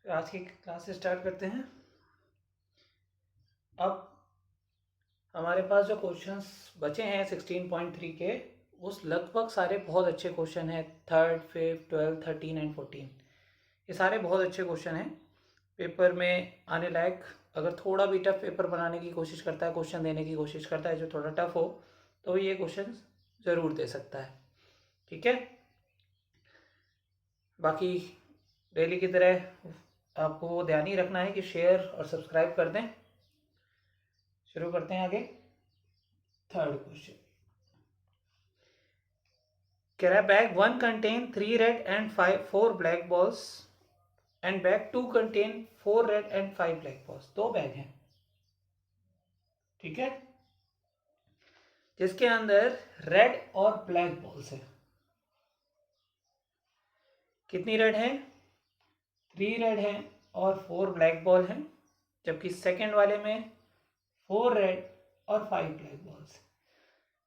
फिर आज की क्लास स्टार्ट करते हैं। अब हमारे पास जो क्वेश्चंस बचे हैं 16.3 के, उस लगभग सारे बहुत अच्छे क्वेश्चन हैं। 3rd, 5th, 12th, 13 एंड 14 ये सारे बहुत अच्छे क्वेश्चन हैं, पेपर में आने लायक। अगर थोड़ा भी टफ पेपर बनाने की कोशिश करता है, क्वेश्चन देने की कोशिश करता है जो थोड़ा टफ हो, तो ये क्वेश्चन ज़रूर दे सकता है। ठीक है, बाकी डेली की तरह आपको ध्यान ही रखना है कि शेयर और सब्सक्राइब कर दें। शुरू करते हैं आगे। 3rd क्वेश्चन, कैरा bag 1 contain 3 red and 4 black balls and bag 2 contain 4 red and 5 black balls। 2 bag हैं, ठीक है, जिसके अंदर रेड और ब्लैक बॉल्स है। कितनी रेड है? 3 रेड हैं और 4 ब्लैक बॉल हैं, जबकि सेकंड वाले में 4 रेड और 5 ब्लैक बॉल्स।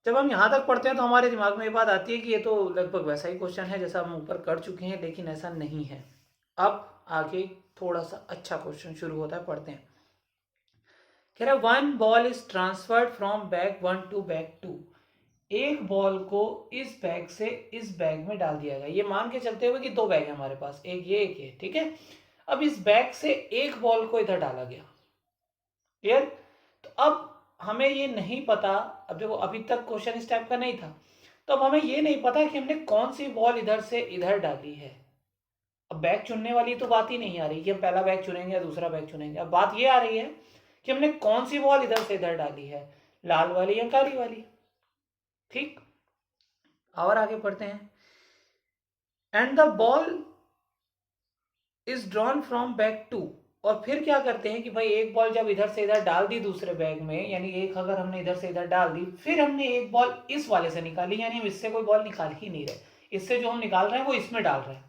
जब हम यहाँ तक पढ़ते हैं तो हमारे दिमाग में ये बात आती है कि ये तो लगभग वैसा ही क्वेश्चन है जैसा हम ऊपर कर चुके हैं, लेकिन ऐसा नहीं है। अब आगे थोड़ा सा अच्छा क्वेश्चन शुरू होता है, पढ़ते हैं। कह रहा है 1 ball is transferred from bag 1 to bag 2। एक बॉल को इस बैग से इस बैग में डाल दिया गया। ये मान के चलते हुए कि 2 बैग है हमारे पास, एक ये, ठीक है। अब इस बैग से एक बॉल को इधर डाला गया, क्लियर। तो अब हमें ये नहीं पता, अब देखो अभी तक क्वेश्चन इस टाइप का नहीं था, तो अब हमें ये नहीं पता कि हमने कौन सी बॉल इधर से इधर डाली है। अब बैग चुनने वाली तो बात ही नहीं आ रही कि हम पहला बैग चुनेंगे या दूसरा बैग चुनेंगे। अब बात ये आ रही है कि हमने कौन सी बॉल इधर से इधर डाली है, लाल वाली या काली वाली। ठीक, और आगे पढ़ते हैं। And the ball is drawn from bag 2। और फिर क्या करते हैं कि भाई एक बॉल जब इधर से इधर डाल दी दूसरे बैग में, यानी एक अगर हमने इधर से इधर डाल दी, फिर हमने एक बॉल इस वाले से निकाली, यानी हम इससे कोई बॉल निकाल ही नहीं रहे, इससे जो हम निकाल रहे हैं वो इसमें डाल रहे हैं।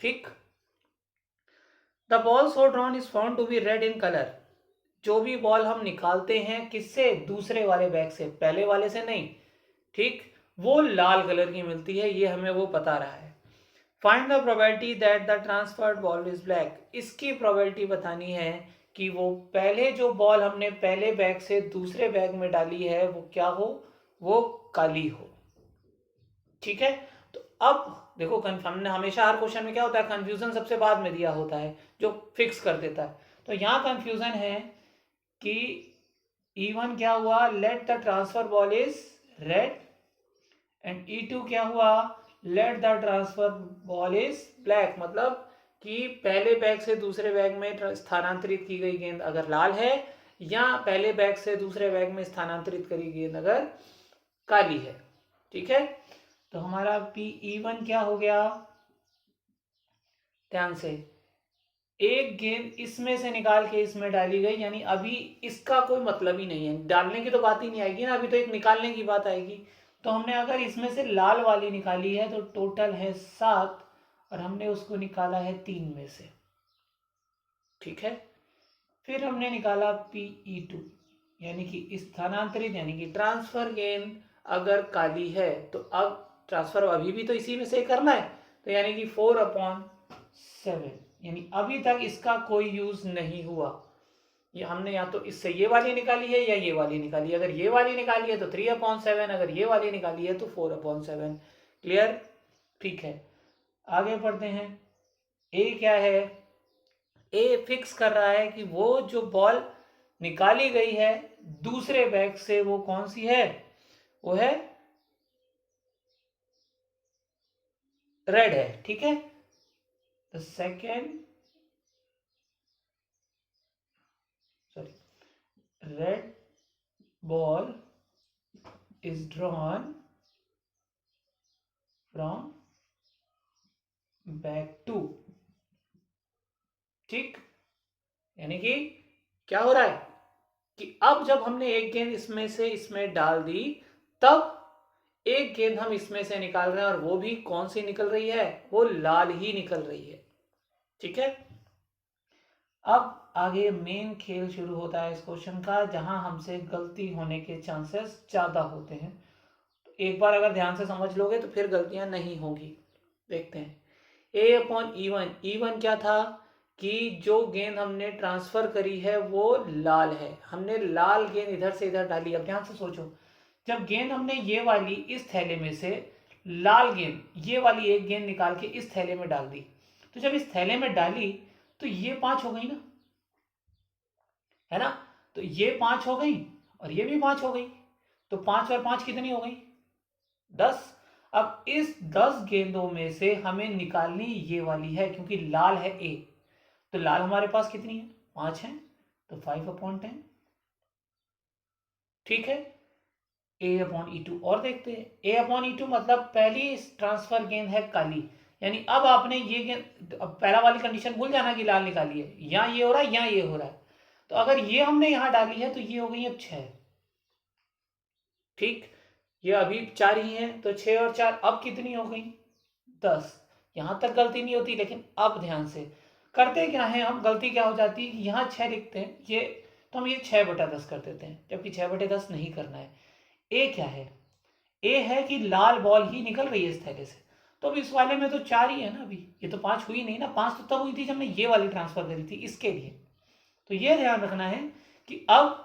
ठीक, the ball so drawn is found to be red in colour. जो भी बॉल हम निकालते हैं किससे, दूसरे वाले बैग से, पहले वाले से नहीं, ठीक, वो लाल कलर की मिलती है, ये हमें वो बता रहा है। Find the probability that the transferred ball is black. इसकी प्रोबेबिलिटी बतानी है कि वो पहले जो बॉल हमने पहले बैग से दूसरे बैग में डाली है वो क्या हो, वो काली हो। ठीक है, तो अब देखो हमने हमेशा हर क्वेश्चन में क्या होता है, कंफ्यूजन सबसे बाद में दिया होता है जो फिक्स कर देता है। तो यहां कंफ्यूजन है कि E1 क्या हुआ, let the transfer ball is red, and E2 क्या हुआ, let the transfer ball is black. मतलब कि पहले बैग से दूसरे बैग में स्थानांतरित की गई गेंद अगर लाल है, या पहले बैग से दूसरे बैग में स्थानांतरित करी गेंद अगर काली है। ठीक है, तो हमारा E1 क्या हो गया, ध्यान से, एक गेंद इसमें से निकाल के इसमें डाली गई, यानी अभी इसका कोई मतलब ही नहीं है, डालने की तो बात ही नहीं आएगी ना, अभी तो एक निकालने की बात आएगी। तो हमने अगर इसमें से लाल वाली निकाली है तो टोटल है 7, और हमने उसको निकाला है 3 में से। ठीक है, फिर हमने निकाला PE2, यानी कि स्थानांतरित यानी कि ट्रांसफर गेंद अगर काली है, तो अब ट्रांसफर अभी भी तो इसी में से करना है, तो यानी कि 4/7, यानी अभी तक इसका कोई यूज नहीं हुआ। ये हमने या तो इससे ये वाली निकाली है या ये वाली निकाली है। अगर ये वाली निकाली है तो 3/7, अगर ये वाली निकाली है तो 4/7। क्लियर, ठीक है, आगे बढ़ते हैं। ए क्या है, ए फिक्स कर रहा है कि वो जो बॉल निकाली गई है दूसरे बैग से वो कौन सी है, वो है रेड है। ठीक है, the second, sorry, red ball is drawn from bag 2। ठीक, यानी कि क्या हो रहा है कि अब जब हमने एक गेंद इसमें से इसमें डाल दी, तब एक गेंद हम इसमें से निकाल रहे हैं, और वो भी कौन सी निकल रही है, वो लाल ही निकल रही है। ठीक है, अब आगे मेन खेल शुरू होता है इस क्वेश्चन का, जहां हमसे गलती होने के चांसेस ज्यादा होते हैं। तो एक बार अगर ध्यान से समझ लोगे तो फिर गलतियां नहीं होंगी। देखते हैं, A/E1, E1 क्या था, कि जो गेंद हमने ट्रांसफर करी है वो लाल है, हमने लाल गेंद इधर से इधर डाली। अब ध्यान से सोचो, जब गेंद हमने ये वाली इस थैले में से लाल गेंद ये वाली एक गेंद निकाल के इस थैले में डाल दी, तो जब इस थैले में डाली तो ये 5 हो गई ना, है ना। तो ये 5 हो गई और ये भी 5 हो गई, तो 5 और 5 कितनी हो गई? 10। अब इस 10 गेंदों में से हमें निकालनी ये वाली है, क्योंकि लाल है ए, तो लाल हमारे पास कितनी है? 5 है, तो 5/10। ठीक है, A/E2 और देखते हैं। A/E2 मतलब पहली ट्रांसफर गेंद है काली, यानी अब आपने ये गेंद, अब पहला वाली कंडीशन भूल जाना कि लाल निकाली है, या ये हो रहा है या ये हो रहा है। तो अगर ये हमने यहां डाली है तो ये हो गई अब 6। ठीक, ये अभी 4 ही है, तो 6 और 4 अब कितनी हो गई? 10। यहां तक गलती नहीं होती, लेकिन अब ध्यान से करते क्या है हम, गलती क्या हो जाती है, यहाँ 6 लिखते हैं ये, तो हम ये 6/10 कर देते हैं, जबकि 6/10 नहीं करना है। ए क्या है? ए है कि लाल बॉल ही निकल रही है इस थैले से, तो अब इस वाले में तो 4 ही है ना, अभी ये तो 5 हुई नहीं ना, 5 तो तब हुई थी जब हमने ये वाली ट्रांसफर करी थी इसके लिए। तो ये ध्यान रखना है कि अब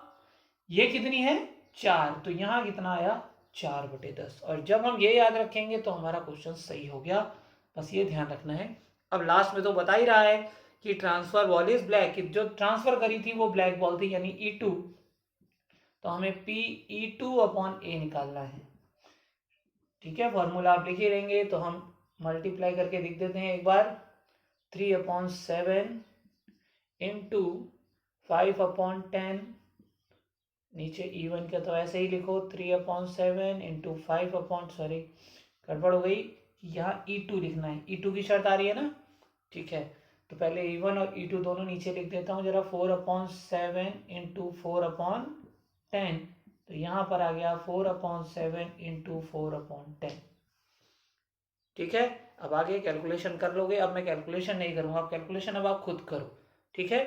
ये कितनी है? 4, तो यहां कितना आया? 4/10। और जब हम ये याद रखेंगे तो हमारा क्वेश्चन सही हो गया, बस ये ध्यान रखना है। अब लास्ट में तो बता ही रहा है कि ट्रांसफर बॉल इज ब्लैक, जो ट्रांसफर करी थी वो ब्लैक बॉल थी, यानी E2, तो हमें PE2/A निकालना है। ठीक है, फॉर्मूला आप लिख ही रहेंगे, तो हम मल्टीप्लाई करके लिख देते हैं एक बार। 3/7 इंटू 5/10, नीचे E1 का तो ऐसे ही लिखो, 3/7 इंटू 5 सॉरी गड़बड़ हो गई, यहाँ E2 लिखना है, E2 की शर्त आ रही है ना। ठीक है, तो पहले E1 और E2 दोनों नीचे लिख देता हूँ जरा। 4/7 इंटू 4/10, तो यहाँ पर आ गया 4/7 इंटू 4/10। ठीक है, अब आगे कैलकुलेशन कर लोगे, अब मैं कैलकुलेशन नहीं करूँगा, अब कैलकुलेशन अब आप खुद करो। ठीक है,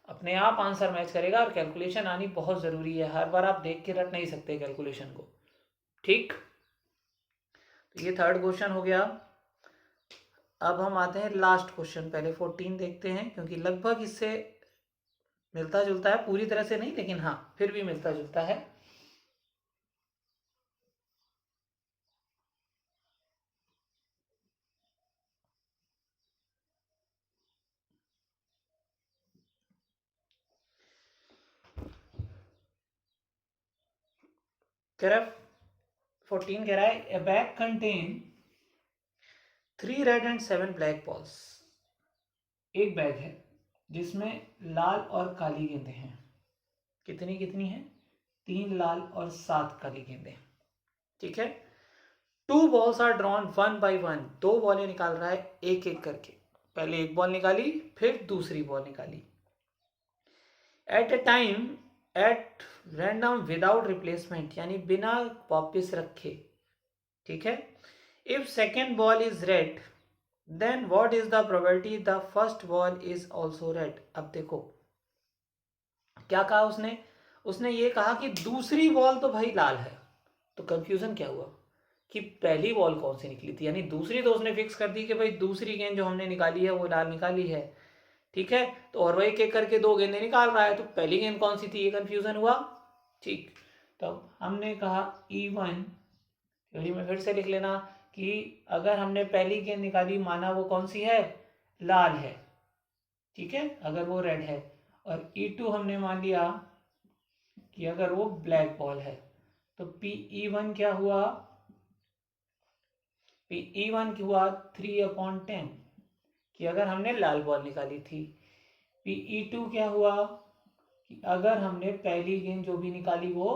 अपने आप आंसर मैच करेगा, और कैलकुलेशन आनी बहुत ज़रूरी है, हर बार आप देख के रट नहीं सकते कैलकुलेशन को। ठीक, तो ये थर्ड क्वेश्चन हो गया। अब हम आते हैं लास्ट क्वेश्चन, पहले 14 देखते हैं, क्योंकि लगभग इससे मिलता जुलता है, पूरी तरह से नहीं लेकिन हाँ फिर भी मिलता जुलता है। कह रहा 14 कह रहा है, ए bag contain 3 red and 7 black balls. एक बैग है जिसमें लाल और काली गेंदें हैं। कितनी कितनी है? 3 लाल और 7 काली गेंदें। ठीक है, 2 बॉल्स आर ड्रॉन 1 by 1, 2 बॉलें निकाल रहा है एक एक करके। पहले एक बॉल निकाली, फिर दूसरी बॉल निकाली। At a time, at random without replacement, यानी बिना वापिस रखे। ठीक है, if second ball is red then what is the probability the first ball is also red. अब देखो क्या कहा उसने, उसने ये कहा कि दूसरी बॉल तो भाई लाल है, तो कंफ्यूजन क्या हुआ कि पहली बॉल कौन सी निकली थी, यानी दूसरी तो उसने फिक्स कर दी कि भाई दूसरी गेंद जो हमने निकाली है वो लाल निकाली है। ठीक है, तो और वही एक करके 2 गेंदें निकाल रहा है, तो पहली गेंद कौन सी थी, ये कंफ्यूजन हुआ। ठीक, तो हमने कहा E1, थ्योरी में फिर से लिख लेना कि अगर हमने पहली गेंद निकाली, माना वो कौन सी है, लाल है। ठीक है, अगर वो रेड है, और E2 हमने मान लिया कि अगर वो ब्लैक बॉल है, तो PE1 क्या हुआ, PE1 हुआ 3/10, कि अगर हमने लाल बॉल निकाली थी। PE2 क्या हुआ कि अगर हमने पहली गेंद जो भी निकाली वो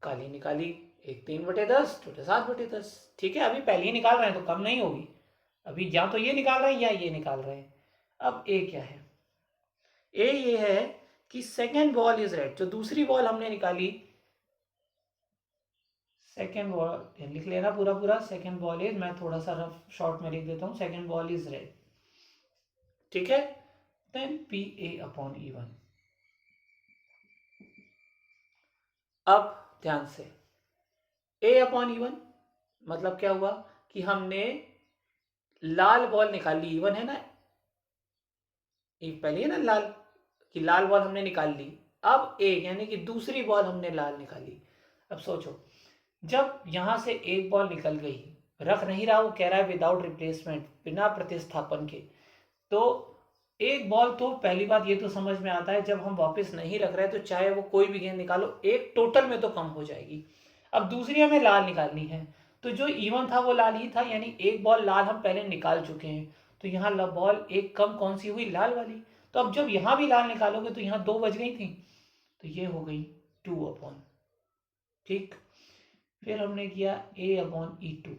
काली निकाली। एक 3/10, छोटे 7/10। ठीक है, अभी पहली निकाल रहे हैं तो कम नहीं होगी, अभी या तो ये निकाल रहे हैं या ये निकाल रहे हैं। अब ए क्या है, ए ये है कि सेकेंड बॉल इज रेड, जो दूसरी बॉल हमने निकाली, सेकेंड बॉल लिख लेना पूरा पूरा, सेकेंड बॉल इज, मैं थोड़ा सा रफ शॉर्ट में लिख देता हूँ, सेकेंड बॉल इज रेड। ठीक है, देन PA/E1। अब ध्यान से, A/E1 मतलब क्या हुआ कि हमने लाल बॉल निकाली, E1 है ना, एक पहले है ना लाल, कि लाल बॉल हमने निकाल ली, अब एक यानी कि दूसरी बॉल हमने लाल निकाली। अब सोचो, जब यहां से एक बॉल निकल गई, रख नहीं रहा, वो कह रहा है विदाउट रिप्लेसमेंट, बिना प्रतिस्थापन के, तो एक बॉल तो पहली बात ये तो समझ में आता है, जब हम वापस नहीं रख रहे तो चाहे वो कोई भी गेंद निकालो, एक टोटल में तो कम हो जाएगी। अब दूसरी हमें लाल निकालनी है, तो जो इवन था वो लाल ही था, यानी एक बॉल लाल हम पहले निकाल चुके हैं, तो यहाँ बॉल एक कम कौन सी हुई, लाल वाली। तो अब जब यहाँ भी लाल निकालोगे तो यहाँ 2 बच गई थी, तो ये हो गई 2/, ठीक। फिर हमने किया A/E2,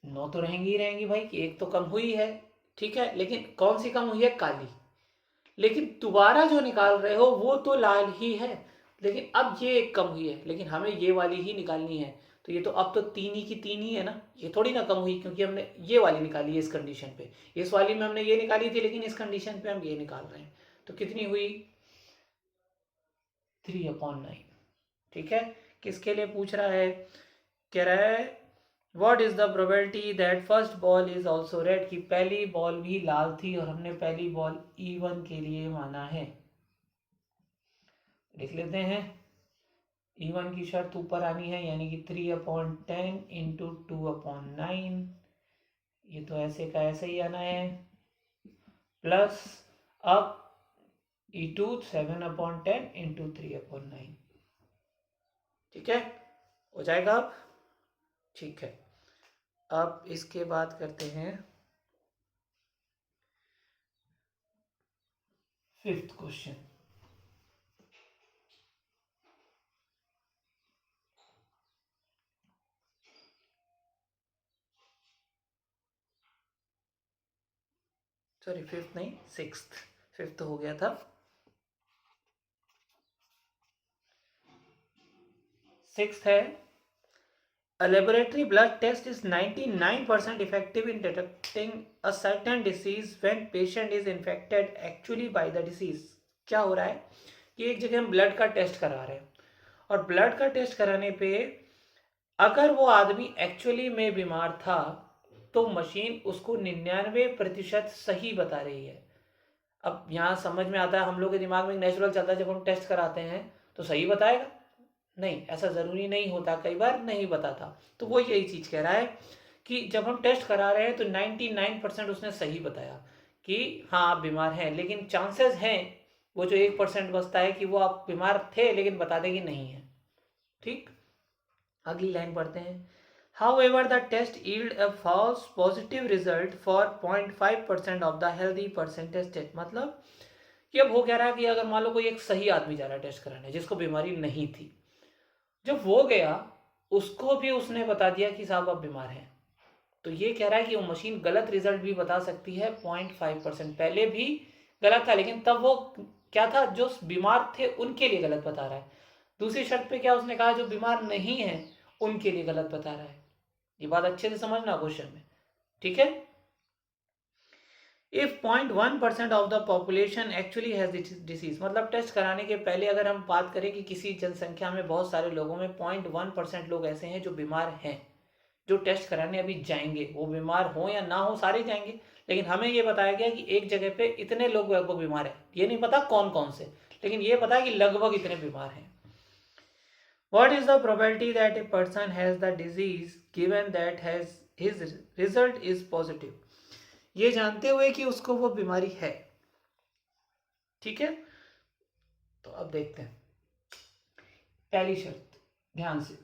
9 तो रहेंगी ही रहेंगी भाई, कि एक तो कम हुई है, ठीक है, लेकिन कौन सी कम हुई है, काली। लेकिन दोबारा जो निकाल रहे हो वो तो लाल ही है, लेकिन अब ये एक कम हुई है, लेकिन हमें ये वाली ही निकालनी है। तो ये तो अब तो 3 ही की 3 ही है ना, ये थोड़ी ना कम हुई, क्योंकि हमने ये वाली निकाली है इस कंडीशन पे। इस वाली में हमने ये निकाली थी, लेकिन इस कंडीशन पे हम ये निकाल रहे हैं, तो कितनी हुई, 3/9, ठीक है। किसके लिए पूछ रहा है, कह रहा है what is the probability that first ball is also red, कि पहली बॉल भी लाल थी और हमने पहली बॉल E1 के लिए माना है। लिख लेते हैं, E1 की शर्त ऊपर आनी है, यानी कि 3/10 इंटू 2/9, ये तो ऐसे का ऐसे ही आना है, प्लस अब E2 7/10 इंटू 3/9, ठीक है, हो जाएगा अब, ठीक है। अब इसके बाद करते हैं 5th क्वेश्चन। सॉरी 5th नहीं, 6th, 5th हो गया था। 6th है, a laboratory blood test is 99% effective in detecting a certain disease when patient is infected actually by the disease। क्या हो रहा है कि एक जगह हम ब्लड का टेस्ट करा रहे हैं, और ब्लड का टेस्ट कराने पे अगर वो आदमी एक्चुअली में बीमार था, तो मशीन उसको 99% सही बता रही है। अब यहाँ समझ में आता है, हम लोग के दिमाग में नेचुरल चलता है, जब हम टेस्ट कराते हैं तो सही बताएगा, नहीं, ऐसा ज़रूरी नहीं होता, कई बार नहीं बताता। तो वो यही चीज़ कह रहा है कि जब हम टेस्ट करा रहे हैं तो 99% उसने सही बताया कि हाँ आप बीमार हैं, लेकिन चांसेस हैं वो जो 1% बचता है कि वो आप बीमार थे लेकिन बता दें कि नहीं है, ठीक। अगली लाइन पढ़ते हैं, However, the test yield a false positive result for 0.5% of the healthy person tested। मतलब कि अब हो कह रहा है कि अगर मान लो कोई एक सही आदमी जा रहा है टेस्ट कराने, जिसको बीमारी नहीं थी, जब वो गया उसको भी उसने बता दिया कि साहब आप बीमार हैं, तो ये कह रहा है कि वो मशीन गलत रिजल्ट भी बता सकती है 0.5%। पहले भी गलत था, लेकिन तब वो क्या था, जो बीमार थे उनके लिए गलत बता रहा है। दूसरी शर्त पे क्या उसने कहा, जो बीमार नहीं है उनके लिए गलत बता रहा है। ये बात अच्छे से समझना क्वेश्चन में, ठीक है। If 0.1% of the population actually has disease, मतलब टेस्ट कराने के पहले अगर हम बात करें कि किसी जनसंख्या में बहुत सारे लोगों में 0.1% लोग ऐसे हैं जो बीमार हैं, जो टेस्ट कराने अभी जाएंगे, वो बीमार हो या ना हो सारे जाएंगे, लेकिन हमें ये बताया गया कि एक जगह पे इतने लोग लगभग बीमार हैं, ये नहीं पता कौन कौन से, लेकिन ये पता है कि लगभग इतने बीमार हैं। What is the probability that a person has the disease given that has his result is positive? ये जानते हुए कि उसको वो बीमारी है, ठीक है। तो अब देखते हैं पहली शर्त, ध्यान से।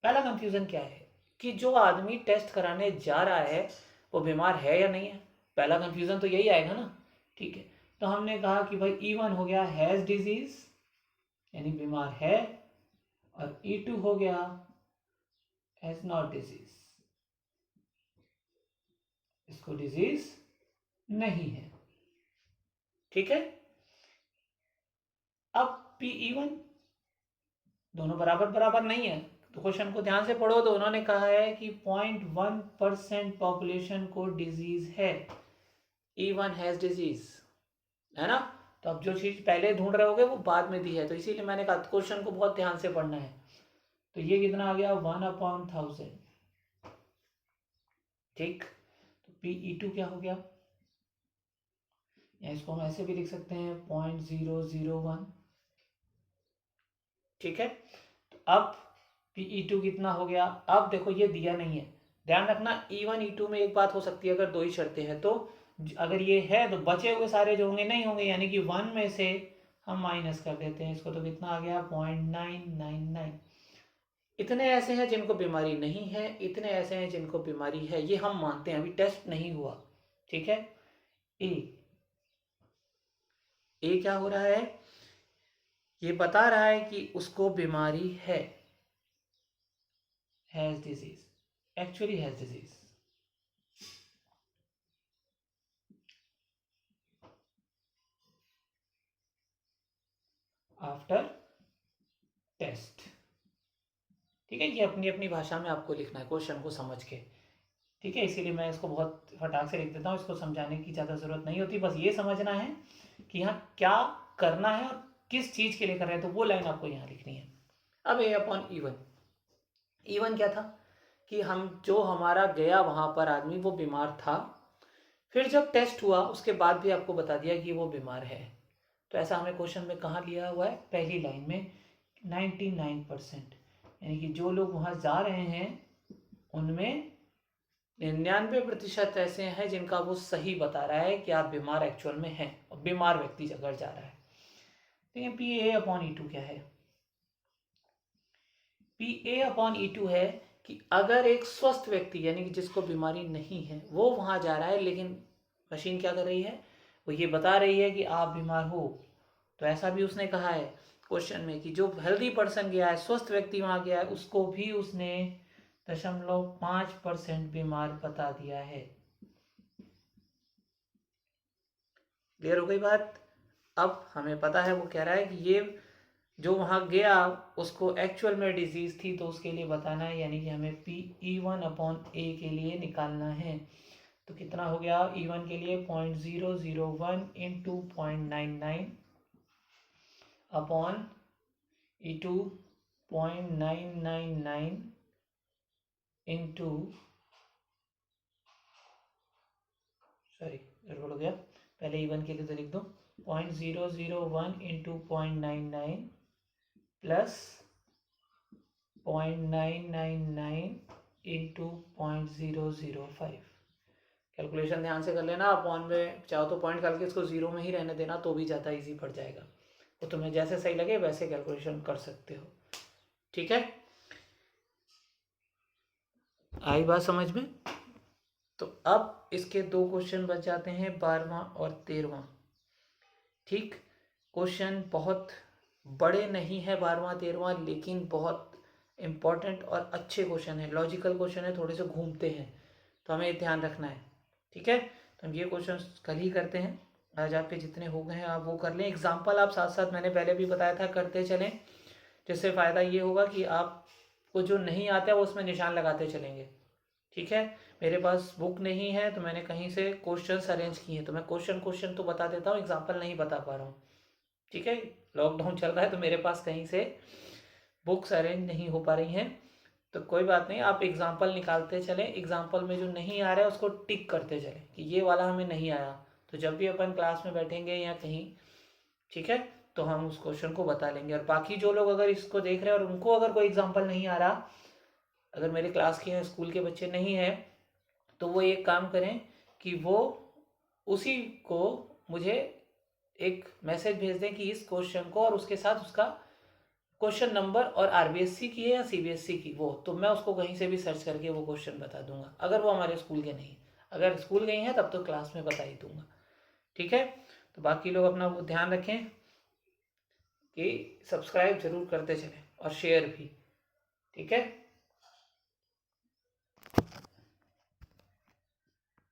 पहला कंफ्यूजन क्या है कि जो आदमी टेस्ट कराने जा रहा है वो बीमार है या नहीं है, पहला कंफ्यूजन तो यही आएगा ना, ठीक है। तो हमने कहा कि भाई E1 हो गया हैज डिजीज, यानी बीमार है, और E2 हो गया हैज नॉट डिजीज, इसको डिजीज नहीं है, ठीक है। अब PE1 दोनों बराबर बराबर नहीं है, तो क्वेश्चन को ध्यान से पढ़ो, तो उन्होंने कहा है कि 0.1% पॉपुलेशन को डिजीज है, E1 हैज डिजीज, है ना। तो अब जो चीज पहले ढूंढ रहे होगे वो बाद में दी है, तो इसीलिए मैंने कहा क्वेश्चन को बहुत ध्यान से पढ़ना है। तो ये कितना आ गया, 1/1000, ठीक। तो PE2 क्या हो गया, या इसको हम ऐसे भी लिख सकते हैं 0.001। ठीक है, तो अब PE2 कितना हो गया। अब देखो ये दिया नहीं है, ध्यान रखना E1 E2 में एक बात हो सकती है, अगर दो ही शर्तें हैं तो अगर ये है तो बचे हुए सारे जो होंगे नहीं होंगे, यानी कि 1 में से हम माइनस कर देते हैं इसको, तो कितना आ गया 0.999। इतने ऐसे हैं जिनको बीमारी नहीं है, इतने ऐसे हैं जिनको बीमारी है, ये हम मानते हैं, अभी टेस्ट नहीं हुआ। ठीक है, ए क्या हो रहा है, ये बता रहा है कि उसको बीमारी है, has disease, actually has disease. After test. ठीक है, ये अपनी अपनी भाषा में आपको लिखना है क्वेश्चन को समझ के। ठीक है, इसीलिए मैं इसको बहुत फटाक से लिख देता हूँ, इसको समझाने की ज़्यादा ज़रूरत नहीं होती, बस ये समझना है कि यहाँ क्या करना है और किस चीज़ के लिए कर रहे हैं, तो वो लाइन आपको यहाँ लिखनी है। अब A/E1, E1 क्या था कि हम जो हमारा गया वहाँ पर आदमी वो बीमार था, फिर जब टेस्ट हुआ उसके बाद भी आपको बता दिया कि वो बीमार है, तो ऐसा हमें क्वेश्चन में कहाँ लिया हुआ है, पहली लाइन में 99%, यानी कि जो लोग वहाँ जा रहे हैं उनमें 99% ऐसे हैं जिनका वो सही बता रहा है कि आप बीमार एक्चुअल में हैं और बीमार व्यक्ति अगर जा रहा है। देखिए PA/E2 क्या है, PA/E2 है कि अगर एक स्वस्थ व्यक्ति यानी कि जिसको बीमारी नहीं है वो वहाँ जा रहा है, लेकिन मशीन क्या कर रही है, वो ये बता रही है कि आप बीमार हो, तो ऐसा भी उसने कहा है क्वेश्चन में कि जो हेल्दी पर्सन गया है, स्वस्थ व्यक्ति वहाँ गया है, उसको भी उसने 0.5% बीमार बता दिया है। क्लियर हो गई बात। अब हमें पता है वो कह रहा है कि ये जो वहाँ गया उसको एक्चुअल में डिजीज थी, तो उसके लिए बताना है, यानी कि हमें PE1/A के लिए निकालना है। तो कितना हो गया E1 के लिए 0.001 into 0.99 upon E2 0.999 into, sorry गड़बड़ हो गया, पहले E1 के लिए तो लिख दो 0.001 इंटू 0.99 प्लस 0.999 इंटू 0.005। कैलकुलेशन ध्यान से कर लेना, अपॉन में चाहो तो पॉइंट करके इसको जीरो में ही रहने देना तो भी ज़्यादा इजी पड़ जाएगा, तो तुम्हें जैसे सही लगे वैसे कैलकुलेशन कर सकते हो। ठीक है, आई बात समझ में। तो अब इसके दो क्वेश्चन बच जाते हैं, 12वां और 13वां। ठीक, क्वेश्चन बहुत बड़े नहीं है 12वां 13वां, लेकिन बहुत इम्पॉर्टेंट और अच्छे क्वेश्चन है, लॉजिकल क्वेश्चन है, थोड़े से घूमते हैं, तो हमें ध्यान रखना है। ठीक है, तो हम ये क्वेश्चन कल ही करते हैं, आज आपके जितने हो गए हैं आप वो कर लें। एग्जाम्पल आप साथ साथ मैंने पहले भी बताया था करते चलें, जिससे फ़ायदा ये होगा कि आपको जो नहीं आता है वो उसमें निशान लगाते चलेंगे। ठीक है, मेरे पास बुक नहीं है तो मैंने कहीं से क्वेश्चंस अरेंज किए हैं, तो मैं क्वेश्चन तो बता देता हूँ, एग्जाम्पल नहीं बता पा रहा हूँ। ठीक है, लॉकडाउन चल रहा है तो मेरे पास कहीं से बुक्स अरेंज नहीं हो पा रही हैं, तो कोई बात नहीं, आप एग्जाम्पल निकालते चलें, एग्जाम्पल में जो नहीं आ रहा है उसको टिक करते चलें कि ये वाला हमें नहीं आया, तो जब भी अपन क्लास में बैठेंगे या कहीं, ठीक है, तो हम उस क्वेश्चन को बता लेंगे। और बाकी जो लोग अगर इसको देख रहे हैं और उनको अगर कोई एग्जाम्पल नहीं आ रहा, अगर मेरे क्लास के या स्कूल के बच्चे नहीं हैं, तो वो एक काम करें कि वो उसी को मुझे एक मैसेज भेज दें कि इस क्वेश्चन को और उसके साथ उसका क्वेश्चन नंबर और RBSC की है या CBSC की, वो तो मैं उसको कहीं से भी सर्च करके वो क्वेश्चन बता दूंगा, अगर वो हमारे स्कूल के नहीं, अगर स्कूल गई हैं तब तो क्लास में बता ही दूंगा। ठीक है, तो बाकी लोग अपना वो ध्यान रखें कि सब्सक्राइब जरूर करते चलें और शेयर भी। ठीक है।